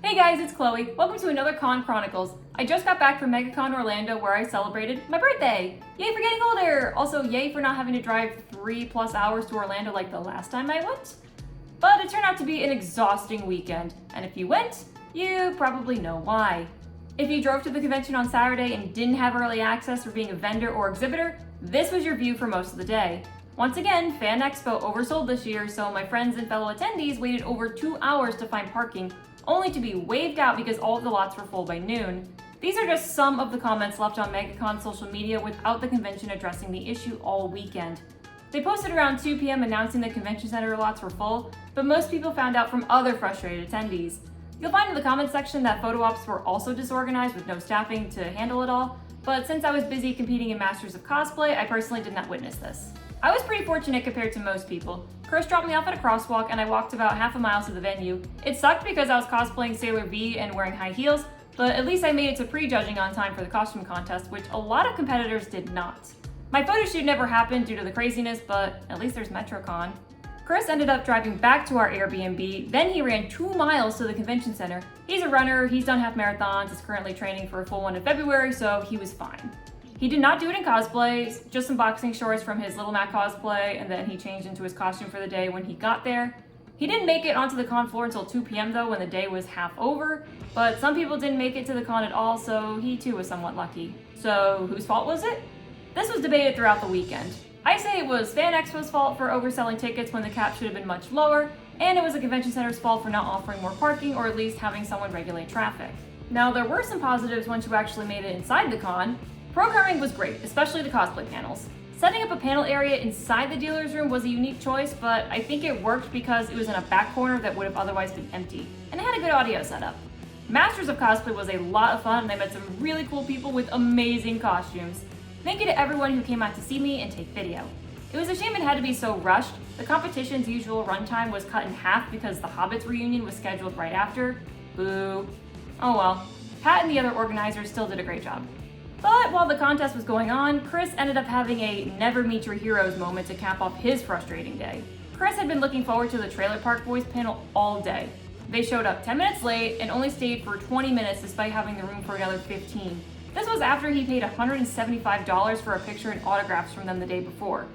Hey guys, it's Chloe. Welcome to another Con Chronicles. I just got back from MegaCon Orlando where I celebrated my birthday. Yay for getting older! Also, yay for not having to drive 3+ hours to Orlando like the last time I went. But it turned out to be an exhausting weekend, and if you went, you probably know why. If you drove to the convention on Saturday and didn't have early access for being a vendor or exhibitor, this was your view for most of the day. Once again, Fan Expo oversold this year, so my friends and fellow attendees waited over 2 hours to find parking, only to be waved out because all of the lots were full by noon. These are just some of the comments left on MegaCon's social media without the convention addressing the issue all weekend. They posted around 2 p.m. announcing the convention center lots were full, but most people found out from other frustrated attendees. You'll find in the comments section that photo ops were also disorganized with no staffing to handle it all, but since I was busy competing in Masters of Cosplay, I personally did not witness this. I was pretty fortunate compared to most people. Chris dropped me off at a crosswalk and I walked about half a mile to the venue. It sucked because I was cosplaying Sailor V and wearing high heels, but at least I made it to pre-judging on time for the costume contest, which a lot of competitors did not. My photo shoot never happened due to the craziness, but at least there's MetroCon. Chris ended up driving back to our Airbnb, then he ran 2 miles to the convention center. He's a runner, he's done half marathons, is currently training for a full one in February, so he was fine. He did not do it in cosplay, just some boxing shorts from his Little Mac cosplay, and then he changed into his costume for the day when he got there. He didn't make it onto the con floor until 2 p.m. though, when the day was half over, but some people didn't make it to the con at all, so he too was somewhat lucky. So whose fault was it? This was debated throughout the weekend. I say it was Fan Expo's fault for overselling tickets when the cap should have been much lower, and it was the convention center's fault for not offering more parking or at least having someone regulate traffic. Now there were some positives once you actually made it inside the con. Programming was great, especially the cosplay panels. Setting up a panel area inside the dealer's room was a unique choice, but I think it worked because it was in a back corner that would have otherwise been empty, and it had a good audio setup. Masters of Cosplay was a lot of fun, and I met some really cool people with amazing costumes. Thank you to everyone who came out to see me and take video. It was a shame it had to be so rushed. The competition's usual runtime was cut in half because the Hobbit's reunion was scheduled right after. Boo. Oh well. Pat and the other organizers still did a great job. But while the contest was going on, Chris ended up having a never meet your heroes moment to cap off his frustrating day. Chris had been looking forward to the Trailer Park Boys panel all day. They showed up 10 minutes late and only stayed for 20 minutes despite having the room for another 15. This was after he paid $175 for a picture and autographs from them the day before.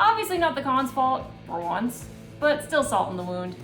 Obviously not the con's fault, for once, but still salt in the wound.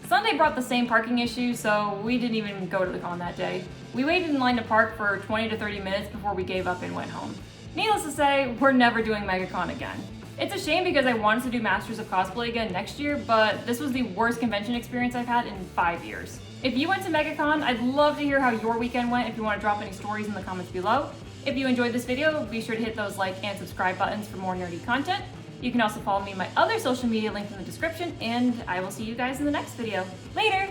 Sunday brought the same parking issue, so we didn't even go to the con that day. We waited in line to park for 20 to 30 minutes before we gave up and went home. Needless to say, we're never doing MegaCon again. It's a shame because I wanted to do Masters of Cosplay again next year, but this was the worst convention experience I've had in 5 years. If you went to MegaCon, I'd love to hear how your weekend went if you want to drop any stories in the comments below. If you enjoyed this video, be sure to hit those like and subscribe buttons for more nerdy content. You can also follow me on my other social media linked in the description, and I will see you guys in the next video. Later!